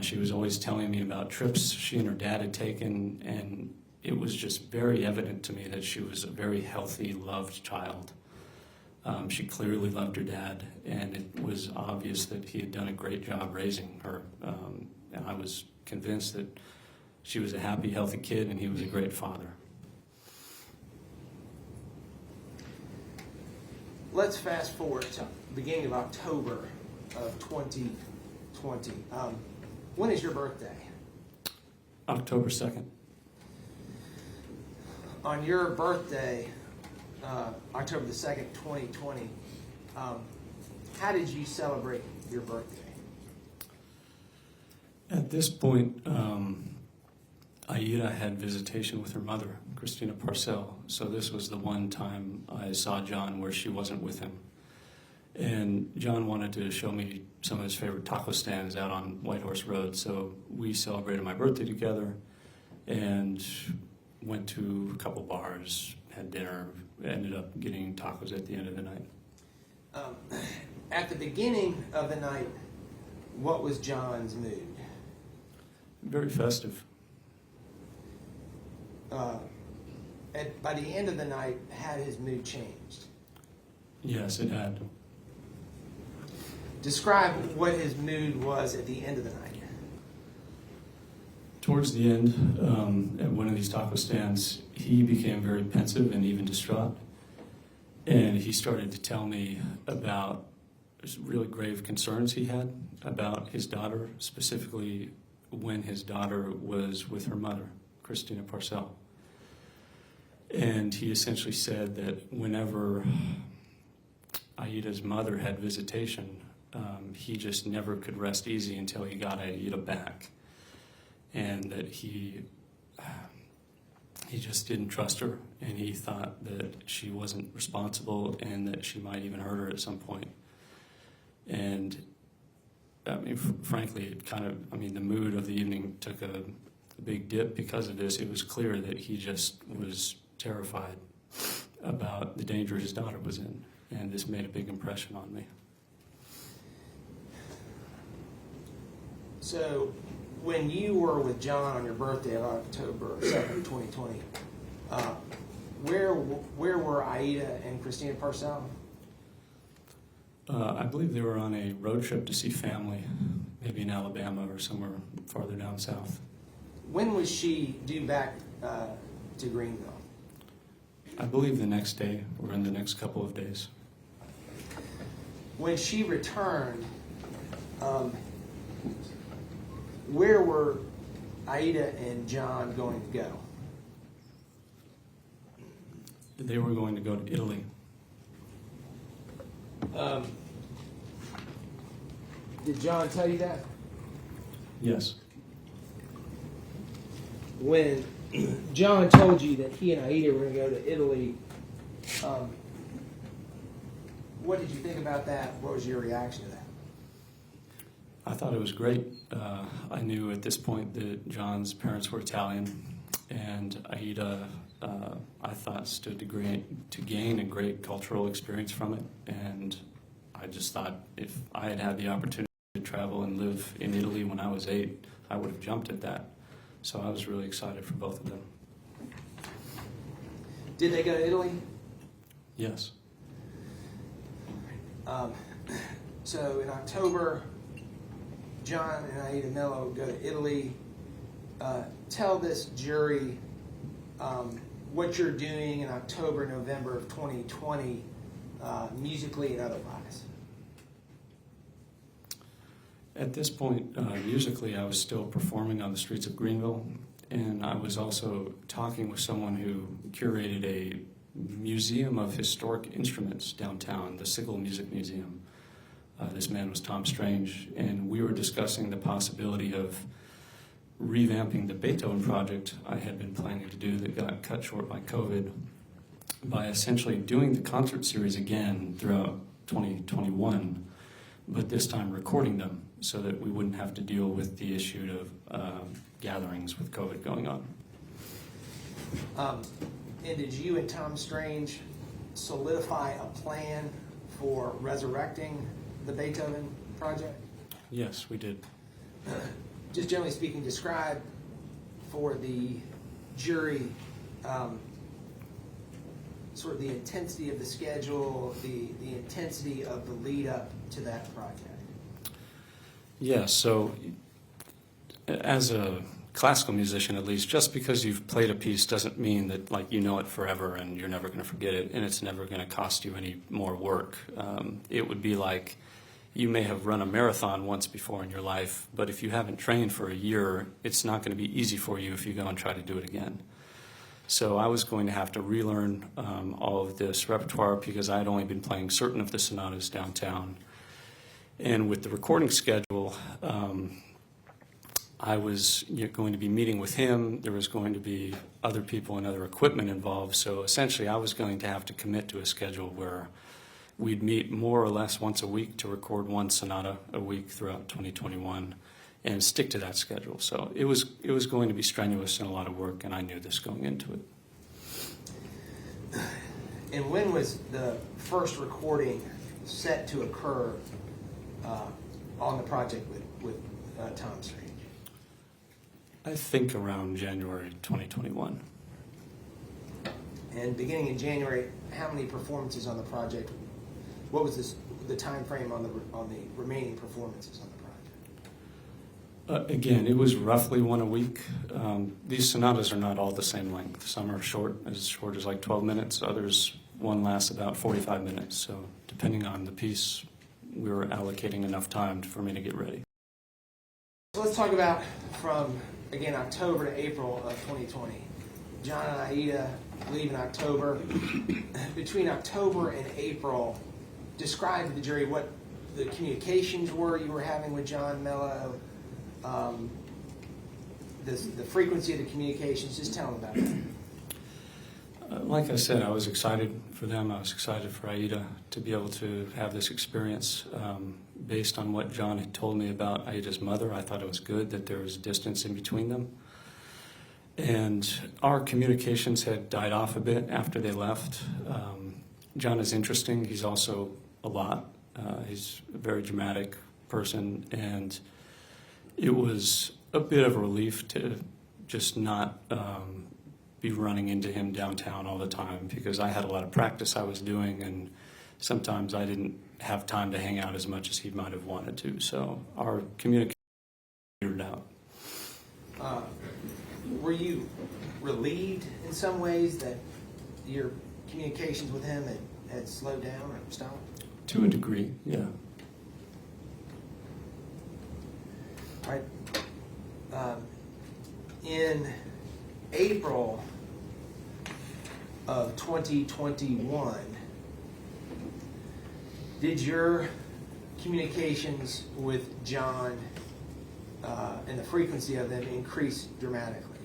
She was always telling me about trips she and her dad had taken, and it was just very evident to me that she was a very healthy, loved child. She clearly loved her dad, and it was obvious that he had done a great job raising her. And I was convinced that she was a happy, healthy kid, and he was a great father. Let's fast forward to the beginning of October of 2020. When is your birthday? October 2nd. On your birthday, October the 2nd, 2020, how did you celebrate your birthday? At this point, Aida had visitation with her mother, Christina Parcell. So this was the one time I saw John where she wasn't with him. And John wanted to show me some of his favorite taco stands out on Whitehorse Road. So we celebrated my birthday together and went to a couple bars, had dinner, ended up getting tacos at the end of the night. At the beginning of the night, what was John's mood? Very festive. By the end of the night, had his mood changed? Yes, it had. Describe what his mood was at the end of the night. Towards the end, at one of these taco stands, he became very pensive and even distraught. And he started to tell me about really grave concerns he had about his daughter, specifically when his daughter was with her mother, Christina Parcell. And he essentially said that whenever Aida's mother had visitation, he just never could rest easy until he got Aida back. And that he just didn't trust her, and he thought that she wasn't responsible and that she might even hurt her at some point. And I mean, frankly, it the mood of the evening took a big dip because of this. It was clear that he just was terrified about the danger his daughter was in, and this made a big impression on me. So, when you were with John on your birthday of October 2nd, 2020, where were Aida and Christina Parcell? I believe they were on a road trip to see family, maybe in Alabama or somewhere farther down south. When was she due back to Greenville? I believe the next day, or in the next couple of days. When she returned, where were Aida and John going to go? They were going to go to Italy. Did John tell you that? Yes. When John told you that he and Aida were going to go to Italy, what did you think about that? What was your reaction to that? I thought it was great. I knew at this point that John's parents were Italian, and Aida, I thought, stood to gain a great cultural experience from it. And I just thought if I had had the opportunity to travel and live in Italy when I was 8, I would have jumped at that. So I was really excited for both of them. Did they go to Italy? Yes. So in October, John and Aida Mello go to Italy. Tell this jury what you're doing in October, November of 2020, musically and otherwise. At this point, musically, I was still performing on the streets of Greenville, and I was also talking with someone who curated a museum of historic instruments downtown, the Sigel Music Museum. This man was Tom Strange, and we were discussing the possibility of revamping the Beethoven project I had been planning to do that got cut short by COVID by essentially doing the concert series again throughout 2021, but this time recording them so that we wouldn't have to deal with the issue of gatherings with COVID going on. And did you and Tom Strange solidify a plan for resurrecting the Beethoven project? Yes, we did. just generally speaking, describe for the jury sort of the intensity of the schedule, the intensity of the lead up to that project. Yeah, so as a classical musician, at least, just because you've played a piece doesn't mean that like you know it forever and you're never going to forget it, and it's never going to cost you any more work. It would be like you may have run a marathon once before in your life, but if you haven't trained for a year, it's not going to be easy for you if you go and try to do it again. So I was going to have to relearn all of this repertoire because I had only been playing certain of the sonatas downtown. And with the recording schedule, I was going to be meeting with him. There was going to be other people and other equipment involved. So essentially, I was going to have to commit to a schedule where we'd meet more or less once a week to record one sonata a week throughout 2021 and stick to that schedule. So it was going to be strenuous and a lot of work, and I knew this going into it. And when was the first recording set to occur on the project with Tom Strange? I think around January 2021. And beginning in January, how many performances on the project? What was the time frame on the remaining performances on the project? Again, it was roughly one a week. These sonatas are not all the same length. Some are short as like 12 minutes. Others, one lasts about 45 minutes. So depending on the piece, we were allocating enough time for me to get ready. So let's talk about from, again, October to April of 2020. John and Aida leave in October. Between October and April, describe to the jury what the communications were you were having with John Mello, the frequency of the communications. Just tell them about it. Like I said, I was excited for them. I was excited for Aida to be able to have this experience. Based on what John had told me about Aida's mother, I thought it was good that there was distance in between them. And our communications had died off a bit after they left. John is interesting. He's also a lot. He's a very dramatic person, and it was a bit of a relief to just not be running into him downtown all the time, because I had a lot of practice I was doing, and sometimes I didn't have time to hang out as much as he might have wanted to. So our communication figured out. Were you relieved in some ways that your communications with him had slowed down or stopped? To a degree, yeah. All right. In April of 2021, did your communications with John and the frequency of them increase dramatically?